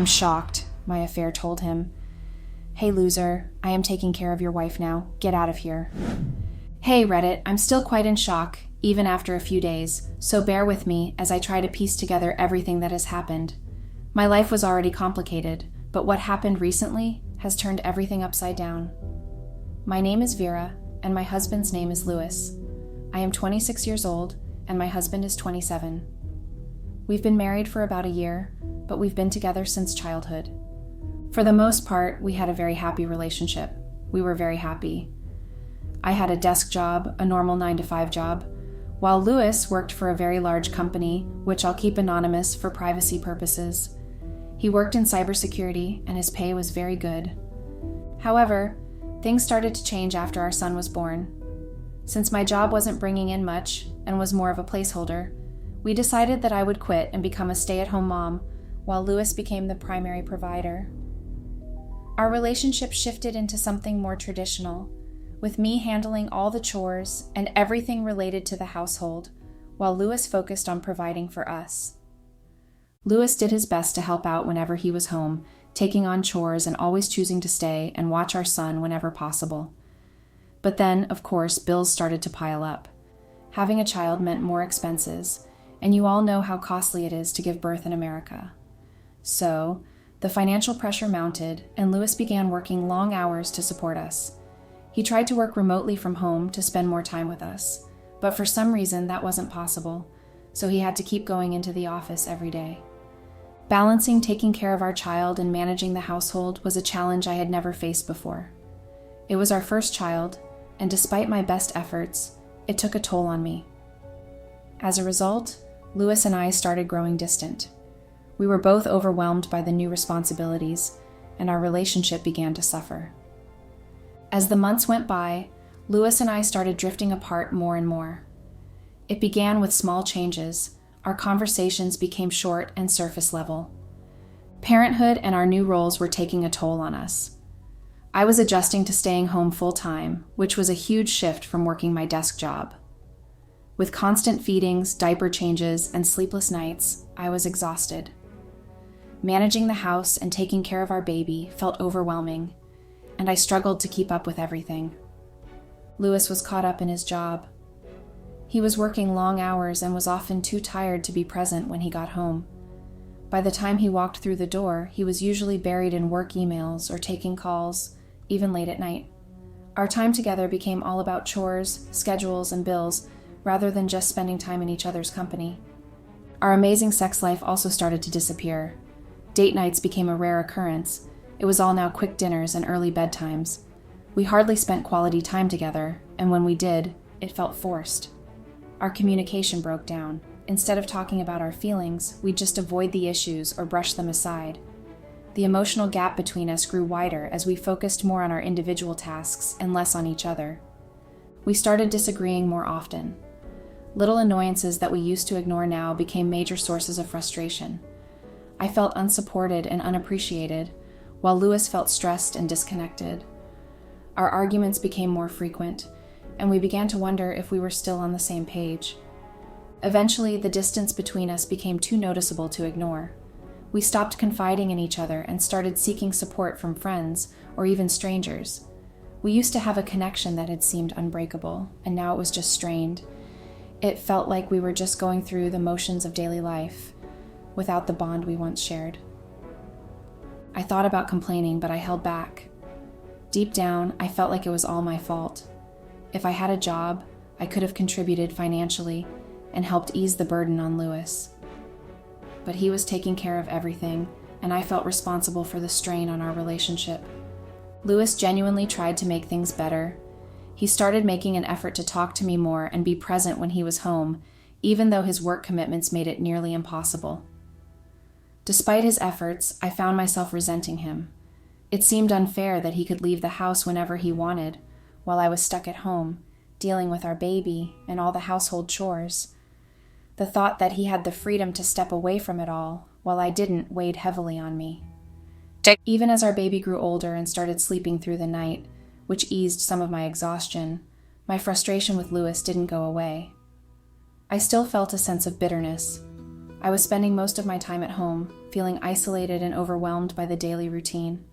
"I'm shocked," my affair told him. "Hey, loser, I am taking care of your wife now. Get out of here." Hey, Reddit, I'm still quite in shock, even after a few days, so bear with me as I try to piece together everything that has happened. My life was already complicated, but what happened recently has turned everything upside down. My name is Vera, and my husband's name is Louis. I am 26 years old, and my husband is 27. We've been married for about a year, but we've been together since childhood. For the most part, we had a very happy relationship. We were very happy. I had a desk job, a normal 9-to-5 job, while Louis worked for a very large company, which I'll keep anonymous for privacy purposes. He worked in cybersecurity, and his pay was very good. However, things started to change after our son was born. Since my job wasn't bringing in much and was more of a placeholder, we decided that I would quit and become a stay-at-home mom, while Louis became the primary provider. Our relationship shifted into something more traditional, with me handling all the chores and everything related to the household, while Louis focused on providing for us. Louis did his best to help out whenever he was home, taking on chores and always choosing to stay and watch our son whenever possible. But then, of course, bills started to pile up. Having a child meant more expenses, and you all know how costly it is to give birth in America. So, the financial pressure mounted, and Louis began working long hours to support us. He tried to work remotely from home to spend more time with us, but for some reason that wasn't possible, so he had to keep going into the office every day. Balancing taking care of our child and managing the household was a challenge I had never faced before. It was our first child, and despite my best efforts, it took a toll on me. As a result, Louis and I started growing distant. We were both overwhelmed by the new responsibilities, and our relationship began to suffer. As the months went by, Louis and I started drifting apart more and more. It began with small changes. Our conversations became short and surface level. Parenthood and our new roles were taking a toll on us. I was adjusting to staying home full-time, which was a huge shift from working my desk job. With constant feedings, diaper changes, and sleepless nights, I was exhausted. Managing the house and taking care of our baby felt overwhelming, and I struggled to keep up with everything. Louis was caught up in his job. He was working long hours and was often too tired to be present when he got home. By the time he walked through the door, he was usually buried in work emails or taking calls, even late at night. Our time together became all about chores, schedules, and bills, rather than just spending time in each other's company. Our amazing sex life also started to disappear. Date nights became a rare occurrence. It was all now quick dinners and early bedtimes. We hardly spent quality time together, and when we did, it felt forced. Our communication broke down. Instead of talking about our feelings, we'd just avoid the issues or brush them aside. The emotional gap between us grew wider as we focused more on our individual tasks and less on each other. We started disagreeing more often. Little annoyances that we used to ignore now became major sources of frustration. I felt unsupported and unappreciated, while Louis felt stressed and disconnected. Our arguments became more frequent, and we began to wonder if we were still on the same page. Eventually, the distance between us became too noticeable to ignore. We stopped confiding in each other and started seeking support from friends or even strangers. We used to have a connection that had seemed unbreakable, and now it was just strained. It felt like we were just going through the motions of daily life, without the bond we once shared. I thought about complaining, but I held back. Deep down, I felt like it was all my fault. If I had a job, I could have contributed financially and helped ease the burden on Louis. But he was taking care of everything, and I felt responsible for the strain on our relationship. Louis genuinely tried to make things better. He started making an effort to talk to me more and be present when he was home, even though his work commitments made it nearly impossible. Despite his efforts, I found myself resenting him. It seemed unfair that he could leave the house whenever he wanted, while I was stuck at home, dealing with our baby and all the household chores. The thought that he had the freedom to step away from it all, while I didn't, weighed heavily on me. Even as our baby grew older and started sleeping through the night, which eased some of my exhaustion, my frustration with Louis didn't go away. I still felt a sense of bitterness. I was spending most of my time at home, feeling isolated and overwhelmed by the daily routine.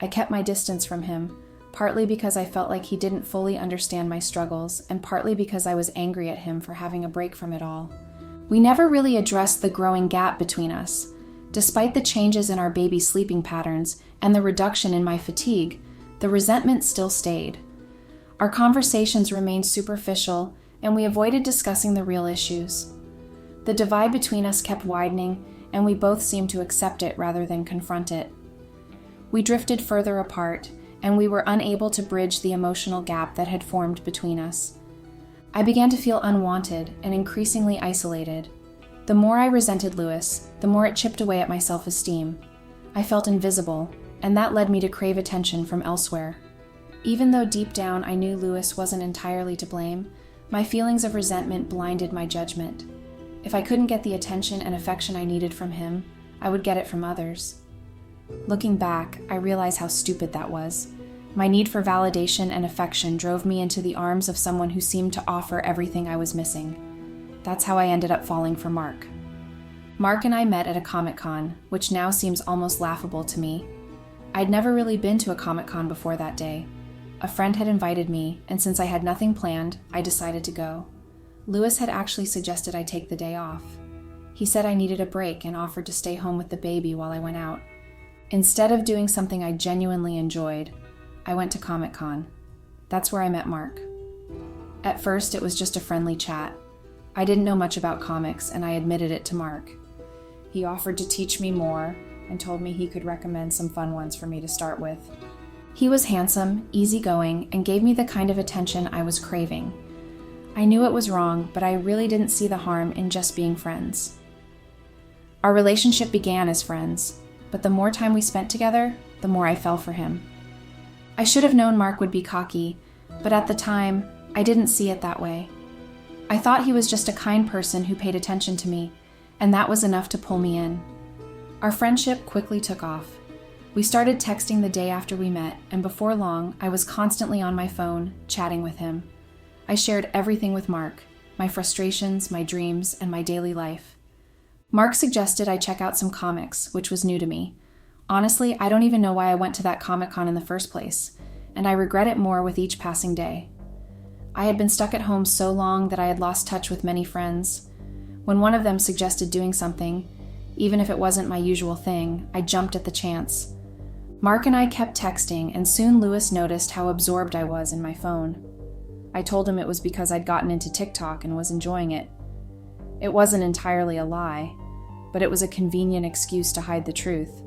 I kept my distance from him, partly because I felt like he didn't fully understand my struggles, and partly because I was angry at him for having a break from it all. We never really addressed the growing gap between us. Despite the changes in our baby's sleeping patterns and the reduction in my fatigue, the resentment still stayed. Our conversations remained superficial, and we avoided discussing the real issues. The divide between us kept widening, and we both seemed to accept it rather than confront it. We drifted further apart, and we were unable to bridge the emotional gap that had formed between us. I began to feel unwanted and increasingly isolated. The more I resented Lewis, the more it chipped away at my self-esteem. I felt invisible, and that led me to crave attention from elsewhere. Even though deep down I knew Lewis wasn't entirely to blame, my feelings of resentment blinded my judgment. If I couldn't get the attention and affection I needed from him, I would get it from others. Looking back, I realize how stupid that was. My need for validation and affection drove me into the arms of someone who seemed to offer everything I was missing. That's how I ended up falling for Mark. Mark and I met at a Comic-Con, which now seems almost laughable to me. I'd never really been to a Comic-Con before that day. A friend had invited me, and since I had nothing planned, I decided to go. Lewis had actually suggested I take the day off. He said I needed a break and offered to stay home with the baby while I went out. Instead of doing something I genuinely enjoyed, I went to Comic-Con. That's where I met Mark. At first, it was just a friendly chat. I didn't know much about comics, and I admitted it to Mark. He offered to teach me more and told me he could recommend some fun ones for me to start with. He was handsome, easygoing, and gave me the kind of attention I was craving. I knew it was wrong, but I really didn't see the harm in just being friends. Our relationship began as friends, but the more time we spent together, the more I fell for him. I should have known Mark would be cocky, but at the time, I didn't see it that way. I thought he was just a kind person who paid attention to me, and that was enough to pull me in. Our friendship quickly took off. We started texting the day after we met, and before long, I was constantly on my phone, chatting with him. I shared everything with Mark, my frustrations, my dreams, and my daily life. Mark suggested I check out some comics, which was new to me. Honestly, I don't even know why I went to that Comic-Con in the first place, and I regret it more with each passing day. I had been stuck at home so long that I had lost touch with many friends. When one of them suggested doing something, even if it wasn't my usual thing, I jumped at the chance. Mark and I kept texting, and soon Lewis noticed how absorbed I was in my phone. I told him it was because I'd gotten into TikTok and was enjoying it. It wasn't entirely a lie, but it was a convenient excuse to hide the truth.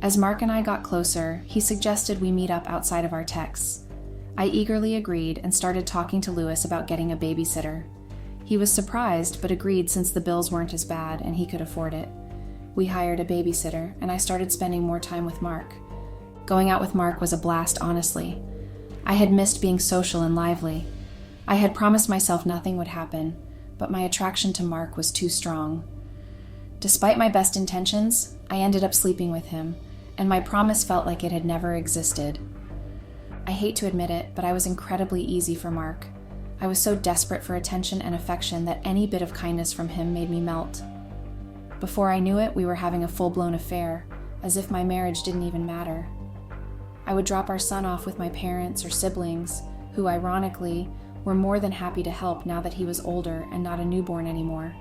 As Mark and I got closer, he suggested we meet up outside of our texts. I eagerly agreed and started talking to Lewis about getting a babysitter. He was surprised, but agreed since the bills weren't as bad and he could afford it. We hired a babysitter, and I started spending more time with Mark. Going out with Mark was a blast, honestly. I had missed being social and lively. I had promised myself nothing would happen, but my attraction to Mark was too strong. Despite my best intentions, I ended up sleeping with him, and my promise felt like it had never existed. I hate to admit it, but I was incredibly easy for Mark. I was so desperate for attention and affection that any bit of kindness from him made me melt. Before I knew it, we were having a full-blown affair, as if my marriage didn't even matter. I would drop our son off with my parents or siblings, who, ironically, were more than happy to help now that he was older and not a newborn anymore.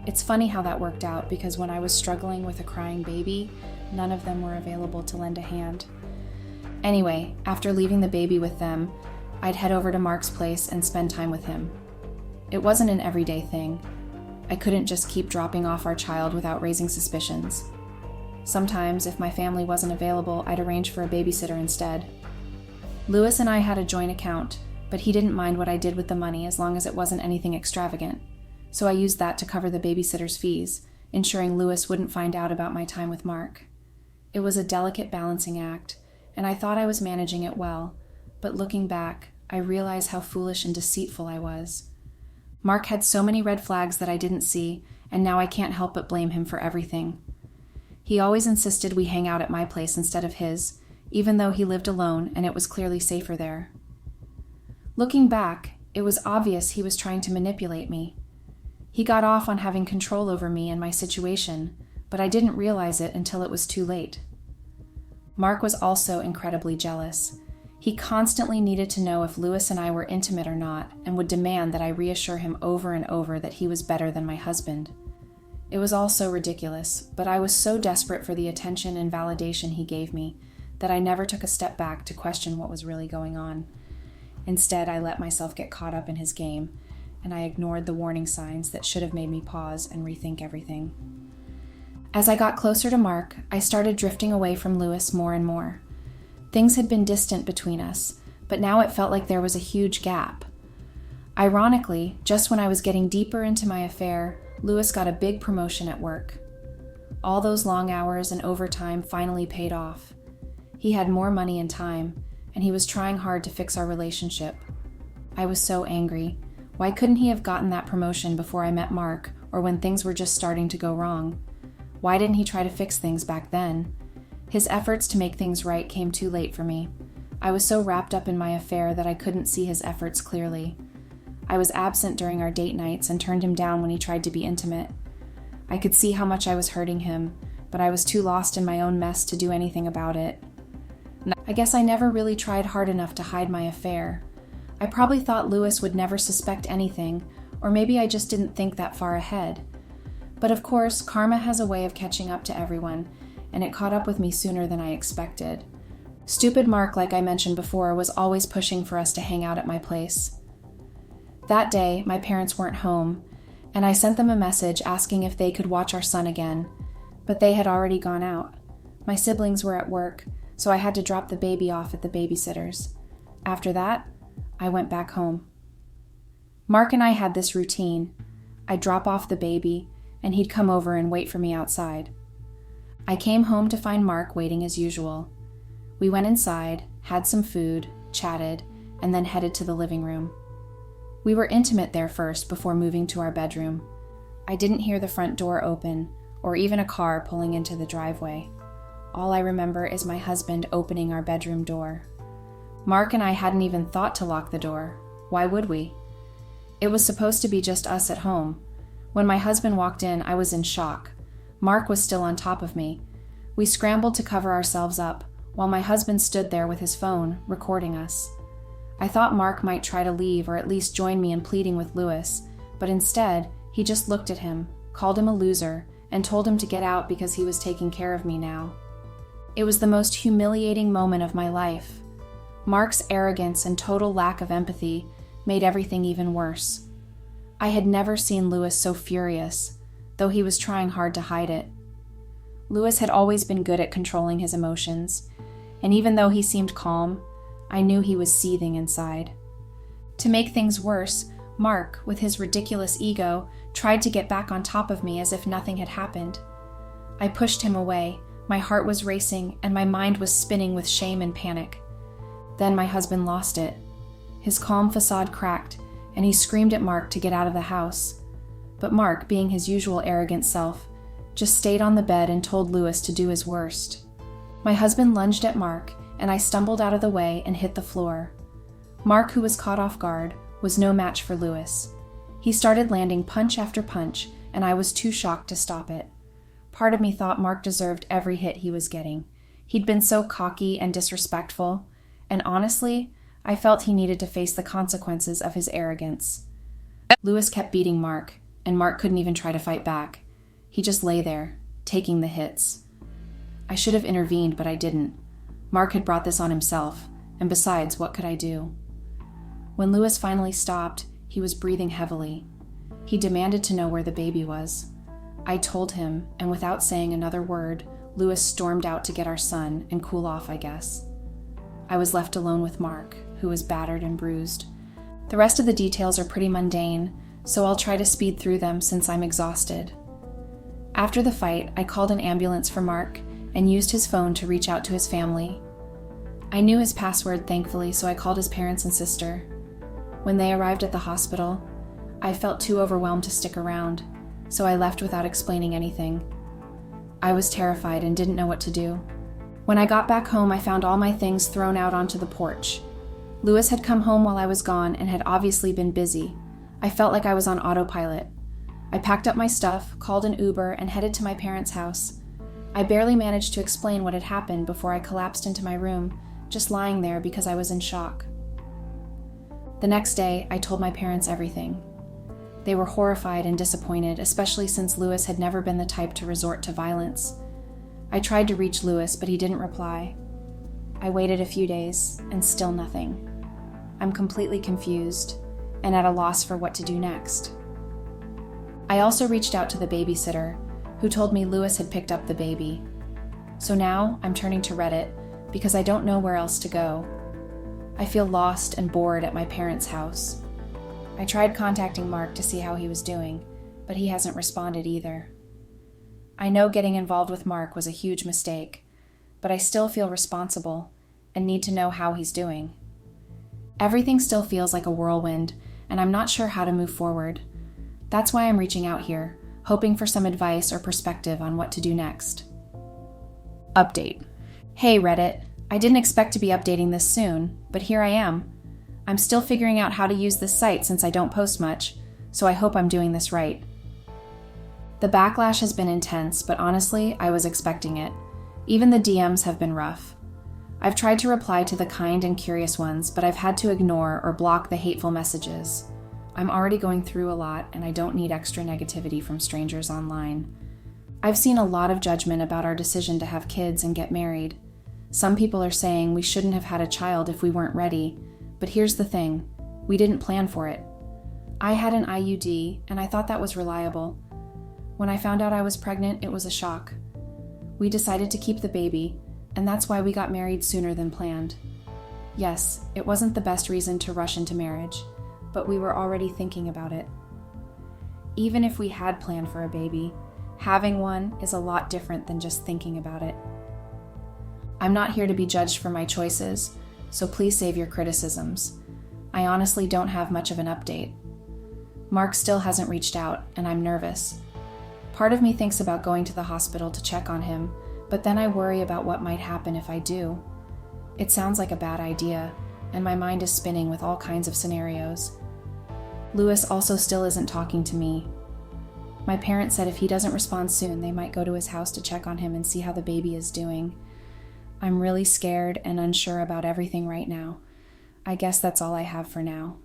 It's funny how that worked out, because when I was struggling with a crying baby, none of them were available to lend a hand. Anyway, after leaving the baby with them, I'd head over to Mark's place and spend time with him. It wasn't an everyday thing. I couldn't just keep dropping off our child without raising suspicions. Sometimes, if my family wasn't available, I'd arrange for a babysitter instead. Lewis and I had a joint account, but he didn't mind what I did with the money as long as it wasn't anything extravagant. So I used that to cover the babysitter's fees, ensuring Lewis wouldn't find out about my time with Mark. It was a delicate balancing act, and I thought I was managing it well, but looking back, I realize how foolish and deceitful I was. Mark had so many red flags that I didn't see, and now I can't help but blame him for everything. He always insisted we hang out at my place instead of his, even though he lived alone and it was clearly safer there. Looking back, it was obvious he was trying to manipulate me. He got off on having control over me and my situation, but I didn't realize it until it was too late. Mark was also incredibly jealous. He constantly needed to know if Louis and I were intimate or not, and would demand that I reassure him over and over that he was better than my husband. It was all so ridiculous, but I was so desperate for the attention and validation he gave me that I never took a step back to question what was really going on. Instead, I let myself get caught up in his game, and I ignored the warning signs that should have made me pause and rethink everything. As I got closer to Mark, I started drifting away from Louis more and more. Things had been distant between us, but now it felt like there was a huge gap. Ironically, just when I was getting deeper into my affair, Louis got a big promotion at work. All those long hours and overtime finally paid off. He had more money and time, and he was trying hard to fix our relationship. I was so angry. Why couldn't he have gotten that promotion before I met Mark, or when things were just starting to go wrong? Why didn't he try to fix things back then? His efforts to make things right came too late for me. I was so wrapped up in my affair that I couldn't see his efforts clearly. I was absent during our date nights and turned him down when he tried to be intimate. I could see how much I was hurting him, but I was too lost in my own mess to do anything about it. I guess I never really tried hard enough to hide my affair. I probably thought Louis would never suspect anything, or maybe I just didn't think that far ahead. But of course, karma has a way of catching up to everyone, and it caught up with me sooner than I expected. Stupid Mark, like I mentioned before, was always pushing for us to hang out at my place. That day, my parents weren't home, and I sent them a message asking if they could watch our son again, but they had already gone out. My siblings were at work, so I had to drop the baby off at the babysitter's. After that, I went back home. Mark and I had this routine. I'd drop off the baby, and he'd come over and wait for me outside. I came home to find Mark waiting as usual. We went inside, had some food, chatted, and then headed to the living room. We were intimate there first before moving to our bedroom. I didn't hear the front door open, or even a car pulling into the driveway. All I remember is my husband opening our bedroom door. Mark and I hadn't even thought to lock the door. Why would we? It was supposed to be just us at home. When my husband walked in, I was in shock. Mark was still on top of me. We scrambled to cover ourselves up, while my husband stood there with his phone, recording us. I thought Mark might try to leave or at least join me in pleading with Louis, but instead, he just looked at him, called him a loser, and told him to get out because he was taking care of me now. It was the most humiliating moment of my life. Mark's arrogance and total lack of empathy made everything even worse. I had never seen Louis so furious, though he was trying hard to hide it. Louis had always been good at controlling his emotions, and even though he seemed calm, I knew he was seething inside. To make things worse, Mark, with his ridiculous ego, tried to get back on top of me as if nothing had happened. I pushed him away, my heart was racing, and my mind was spinning with shame and panic. Then my husband lost it. His calm facade cracked, and he screamed at Mark to get out of the house. But Mark, being his usual arrogant self, just stayed on the bed and told Louis to do his worst. My husband lunged at Mark, and I stumbled out of the way and hit the floor. Mark, who was caught off guard, was no match for Louis. He started landing punch after punch, and I was too shocked to stop it. Part of me thought Mark deserved every hit he was getting. He'd been so cocky and disrespectful, and honestly, I felt he needed to face the consequences of his arrogance. Louis kept beating Mark, and Mark couldn't even try to fight back. He just lay there, taking the hits. I should have intervened, but I didn't. Mark had brought this on himself, and besides, what could I do? When Louis finally stopped, he was breathing heavily. He demanded to know where the baby was. I told him, and without saying another word, Louis stormed out to get our son and cool off, I guess. I was left alone with Mark, who was battered and bruised. The rest of the details are pretty mundane, so I'll try to speed through them since I'm exhausted. After the fight, I called an ambulance for Mark and used his phone to reach out to his family. I knew his password, thankfully, so I called his parents and sister. When they arrived at the hospital, I felt too overwhelmed to stick around, so I left without explaining anything. I was terrified and didn't know what to do. When I got back home, I found all my things thrown out onto the porch. Louis had come home while I was gone and had obviously been busy. I felt like I was on autopilot. I packed up my stuff, called an Uber, and headed to my parents' house. I barely managed to explain what had happened before I collapsed into my room, just lying there because I was in shock. The next day, I told my parents everything. They were horrified and disappointed, especially since Louis had never been the type to resort to violence. I tried to reach Louis, but he didn't reply. I waited a few days, and still nothing. I'm completely confused, and at a loss for what to do next. I also reached out to the babysitter, who told me Louis had picked up the baby. So now I'm turning to Reddit because I don't know where else to go. I feel lost and bored at my parents' house. I tried contacting Mark to see how he was doing, but he hasn't responded either. I know getting involved with Mark was a huge mistake, but I still feel responsible and need to know how he's doing. Everything still feels like a whirlwind, and I'm not sure how to move forward. That's why I'm reaching out here, hoping for some advice or perspective on what to do next. Update. Hey Reddit, I didn't expect to be updating this soon, but here I am. I'm still figuring out how to use this site since I don't post much, so I hope I'm doing this right. The backlash has been intense, but honestly, I was expecting it. Even the DMs have been rough. I've tried to reply to the kind and curious ones, but I've had to ignore or block the hateful messages. I'm already going through a lot, and I don't need extra negativity from strangers online. I've seen a lot of judgment about our decision to have kids and get married. Some people are saying we shouldn't have had a child if we weren't ready, but here's the thing, we didn't plan for it. I had an IUD, and I thought that was reliable. When I found out I was pregnant, it was a shock. We decided to keep the baby, and that's why we got married sooner than planned. Yes, it wasn't the best reason to rush into marriage, but we were already thinking about it. Even if we had planned for a baby, having one is a lot different than just thinking about it. I'm not here to be judged for my choices, so please save your criticisms. I honestly don't have much of an update. Mark still hasn't reached out, and I'm nervous. Part of me thinks about going to the hospital to check on him, but then I worry about what might happen if I do. It sounds like a bad idea, and my mind is spinning with all kinds of scenarios. Louis also still isn't talking to me. My parents said if he doesn't respond soon, they might go to his house to check on him and see how the baby is doing. I'm really scared and unsure about everything right now. I guess that's all I have for now.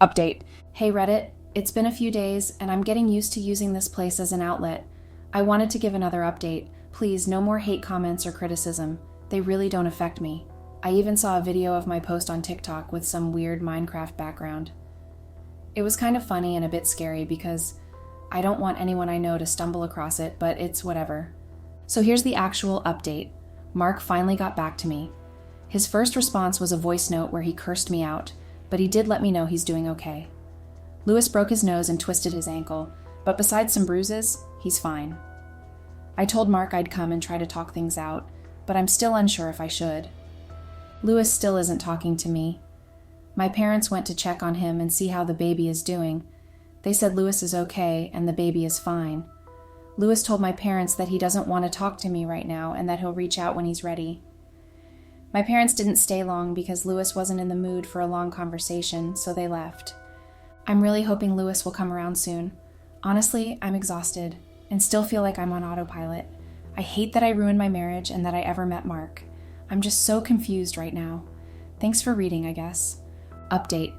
Update. Hey Reddit, it's been a few days, and I'm getting used to using this place as an outlet. I wanted to give another update. Please, no more hate comments or criticism. They really don't affect me. I even saw a video of my post on TikTok with some weird Minecraft background. It was kind of funny and a bit scary because I don't want anyone I know to stumble across it, but it's whatever. So here's the actual update. Mark finally got back to me. His first response was a voice note where he cursed me out, but he did let me know he's doing okay. Louis broke his nose and twisted his ankle, but besides some bruises, he's fine. I told Mark I'd come and try to talk things out, but I'm still unsure if I should. Louis still isn't talking to me. My parents went to check on him and see how the baby is doing. They said Louis is okay and the baby is fine. Louis told my parents that he doesn't want to talk to me right now and that he'll reach out when he's ready. My parents didn't stay long because Louis wasn't in the mood for a long conversation, so they left. I'm really hoping Louis will come around soon. Honestly, I'm exhausted and still feel like I'm on autopilot. I hate that I ruined my marriage and that I ever met Mark. I'm just so confused right now. Thanks for reading, I guess. Update.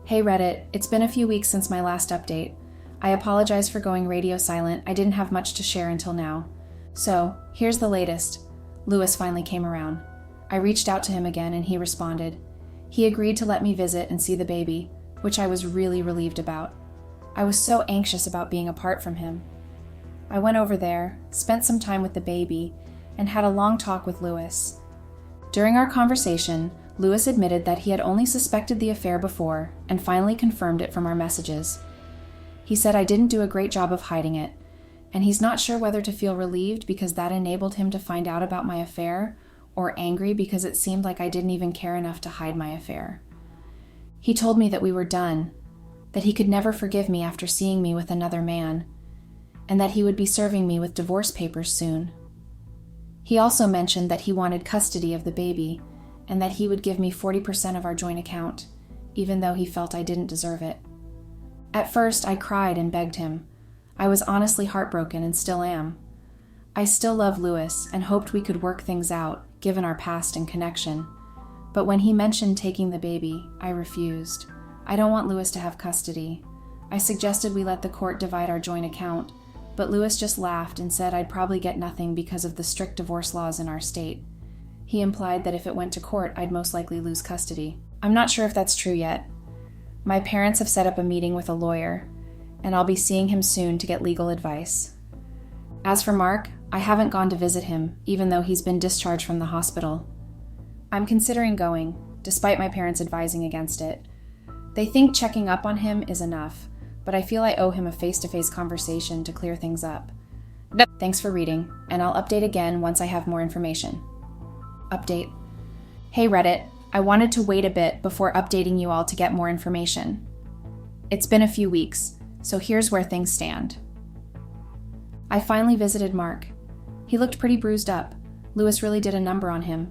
Hey Reddit, it's been a few weeks since my last update. I apologize for going radio silent. I didn't have much to share until now. So, here's the latest. Louis finally came around. I reached out to him again and he responded. He agreed to let me visit and see the baby, which I was really relieved about. I was so anxious about being apart from him. I went over there, spent some time with the baby, and had a long talk with Louis. During our conversation, Louis admitted that he had only suspected the affair before and finally confirmed it from our messages. He said I didn't do a great job of hiding it, and he's not sure whether to feel relieved because that enabled him to find out about my affair or angry because it seemed like I didn't even care enough to hide my affair. He told me that we were done, that he could never forgive me after seeing me with another man, and that he would be serving me with divorce papers soon. He also mentioned that he wanted custody of the baby and that he would give me 40% of our joint account, even though he felt I didn't deserve it. At first, I cried and begged him. I was honestly heartbroken and still am. I still love Louis and hoped we could work things out, given our past and connection. But when he mentioned taking the baby, I refused. I don't want Louis to have custody. I suggested we let the court divide our joint account, but Louis just laughed and said I'd probably get nothing because of the strict divorce laws in our state. He implied that if it went to court, I'd most likely lose custody. I'm not sure if that's true yet. My parents have set up a meeting with a lawyer, and I'll be seeing him soon to get legal advice. As for Mark, I haven't gone to visit him, even though he's been discharged from the hospital. I'm considering going, despite my parents advising against it. They think checking up on him is enough, but I feel I owe him a face-to-face conversation to clear things up. Thanks for reading, and I'll update again once I have more information. Update. Hey Reddit, I wanted to wait a bit before updating you all to get more information. It's been a few weeks, so here's where things stand. I finally visited Mark. He looked pretty bruised up. Louis really did a number on him.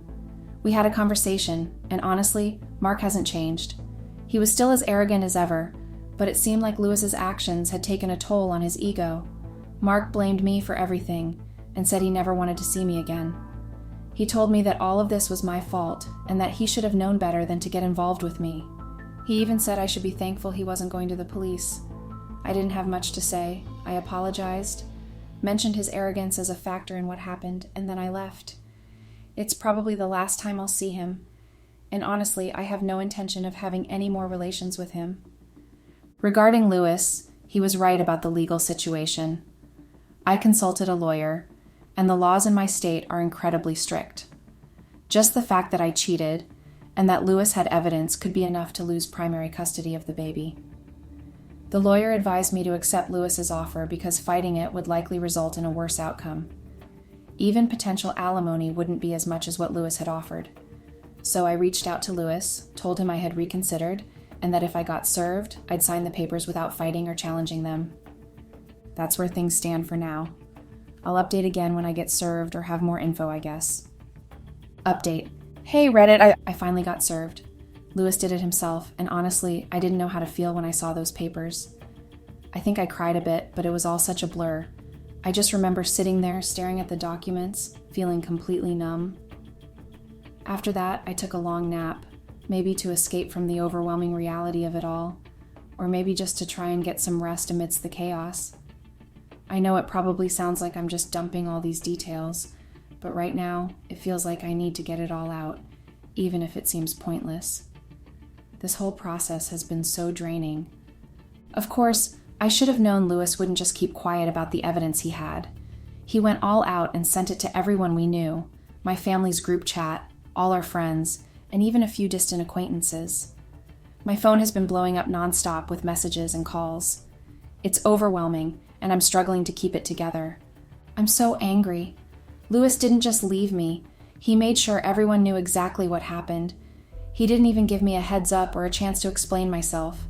We had a conversation, and honestly, Mark hasn't changed. He was still as arrogant as ever, but it seemed like Louis's actions had taken a toll on his ego. Mark blamed me for everything and said he never wanted to see me again. He told me that all of this was my fault and that he should have known better than to get involved with me. He even said I should be thankful he wasn't going to the police. I didn't have much to say. I apologized, mentioned his arrogance as a factor in what happened, and then I left. It's probably the last time I'll see him, and honestly, I have no intention of having any more relations with him. Regarding Louis, he was right about the legal situation. I consulted a lawyer, and the laws in my state are incredibly strict. Just the fact that I cheated, and that Louis had evidence could be enough to lose primary custody of the baby. The lawyer advised me to accept Louis's offer because fighting it would likely result in a worse outcome. Even potential alimony wouldn't be as much as what Louis had offered. So I reached out to Louis, told him I had reconsidered, and that if I got served, I'd sign the papers without fighting or challenging them. That's where things stand for now. I'll update again when I get served or have more info, I guess. Update. Hey Reddit, I finally got served. Louis did it himself, and honestly, I didn't know how to feel when I saw those papers. I think I cried a bit, but it was all such a blur. I just remember sitting there staring at the documents, feeling completely numb. After that, I took a long nap, maybe to escape from the overwhelming reality of it all, or maybe just to try and get some rest amidst the chaos. I know it probably sounds like I'm just dumping all these details, but right now, it feels like I need to get it all out, even if it seems pointless. This whole process has been so draining. Of course, I should have known Louis wouldn't just keep quiet about the evidence he had. He went all out and sent it to everyone we knew, my family's group chat, all our friends, and even a few distant acquaintances. My phone has been blowing up nonstop with messages and calls. It's overwhelming, and I'm struggling to keep it together. I'm so angry. Louis didn't just leave me. He made sure everyone knew exactly what happened. He didn't even give me a heads up or a chance to explain myself.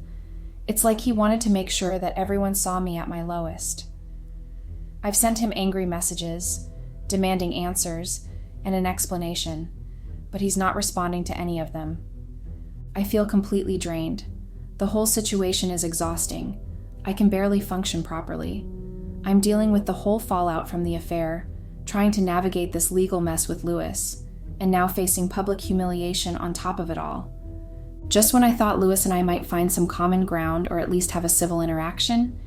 It's like he wanted to make sure that everyone saw me at my lowest. I've sent him angry messages, demanding answers, and an explanation, but he's not responding to any of them. I feel completely drained. The whole situation is exhausting. I can barely function properly. I'm dealing with the whole fallout from the affair, trying to navigate this legal mess with Louis, and now facing public humiliation on top of it all. Just when I thought Louis and I might find some common ground or at least have a civil interaction,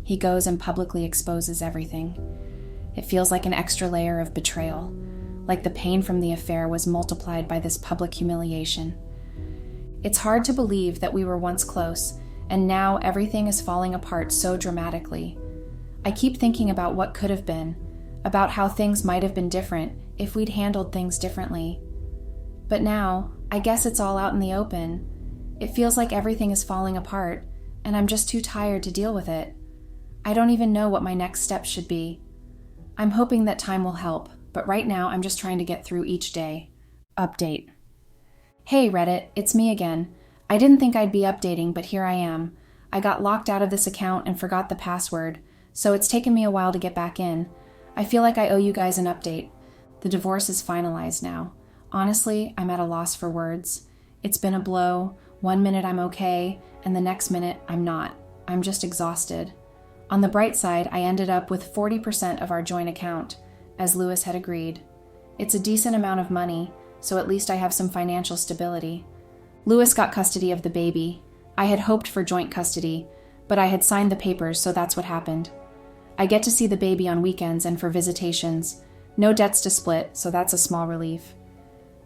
he goes and publicly exposes everything. It feels like an extra layer of betrayal, like the pain from the affair was multiplied by this public humiliation. It's hard to believe that we were once close, and now everything is falling apart so dramatically. I keep thinking about what could have been, about how things might have been different if we'd handled things differently. But now, I guess it's all out in the open. It feels like everything is falling apart, and I'm just too tired to deal with it. I don't even know what my next steps should be. I'm hoping that time will help, but right now I'm just trying to get through each day. Update. Hey Reddit, it's me again. I didn't think I'd be updating, but here I am. I got locked out of this account and forgot the password, so it's taken me a while to get back in. I feel like I owe you guys an update. The divorce is finalized now. Honestly, I'm at a loss for words. It's been a blow. 1 minute I'm okay, and the next minute I'm not. I'm just exhausted. On the bright side, I ended up with 40% of our joint account, as Lewis had agreed. It's a decent amount of money, so at least I have some financial stability. Lewis got custody of the baby. I had hoped for joint custody, but I had signed the papers, so that's what happened. I get to see the baby on weekends and for visitations. No debts to split, so that's a small relief.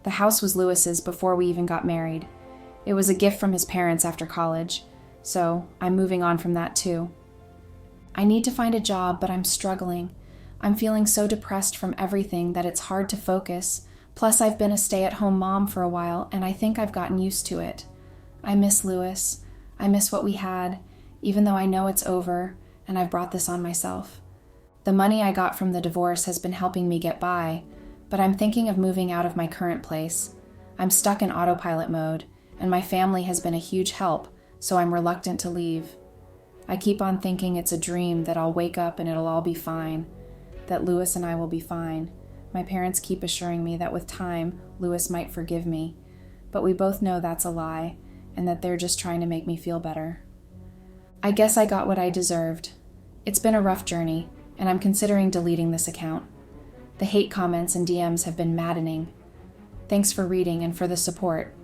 The house was Lewis's before we even got married. It was a gift from his parents after college, so I'm moving on from that too. I need to find a job, but I'm struggling. I'm feeling so depressed from everything that it's hard to focus. Plus, I've been a stay-at-home mom for a while, and I think I've gotten used to it. I miss Lewis. I miss what we had, even though I know it's over, and I've brought this on myself. The money I got from the divorce has been helping me get by, but I'm thinking of moving out of my current place. I'm stuck in autopilot mode, and my family has been a huge help, so I'm reluctant to leave. I keep on thinking it's a dream that I'll wake up and it'll all be fine, that Lewis and I will be fine. My parents keep assuring me that with time, Lewis might forgive me, but we both know that's a lie, and that they're just trying to make me feel better. I guess I got what I deserved. It's been a rough journey, and I'm considering deleting this account. The hate comments and DMs have been maddening. Thanks for reading and for the support.